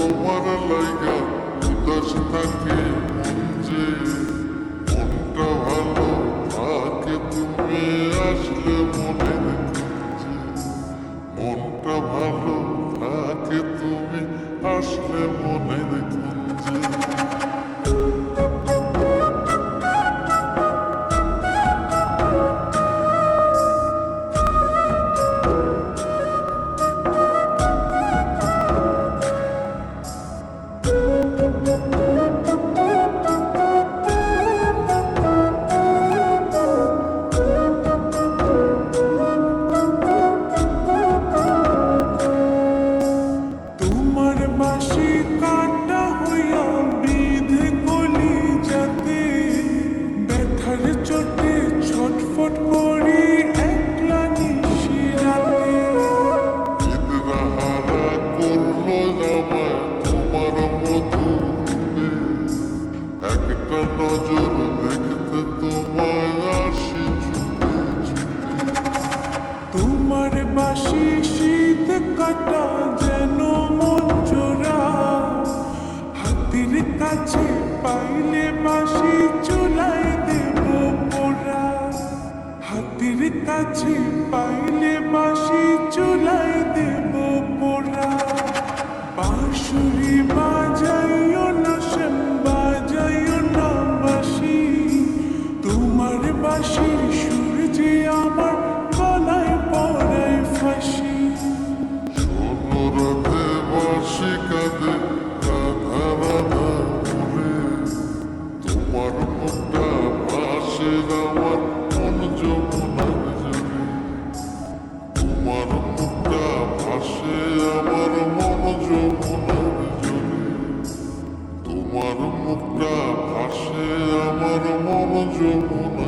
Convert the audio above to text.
তোমার লাইগা উদাস থাকে মন যে, মনটা ভালো থাকে তুমি আসলে মনের খুঁজে, মনটা ভালো থাকে তুমি আসলে মনের খুঁজে। তোমার বাঁশি কাটা হইয়া বিধে কলি যাতে, ব্যথার চোটে ছটফট করি একলা নিশি রাতে। নিদ্রাহারা করলো আমায় তোমার মধু রূপে, একটা নজর দেখতে তোমায় আসি ছুটে ছুটে। তোমার বাঁশি শীত কাটা যেন মন চোরা, হাতির কাছে পাইলে বাঁশি চুলাই দেব পোড়া। হাতির কাছে পাইলে বাঁশি চুলাই দেব পোড়া। বাঁশুরি বাজাইও না শ্যাম বাজাইও না বাঁশি, তোমার বাঁশির সুর যে আমার গলায় পড়ায় ফাঁসি। শোনো রাধে বাঁশি কাঁদে রাধা রাধা বলে, তোমার মুখটা ভাসে আমার মন যমুনার জলে, তোমার মুখটা ভাসে আমার মন যমুনার জলে, তোমার মুখটা ভাসে আমার মন যমুনার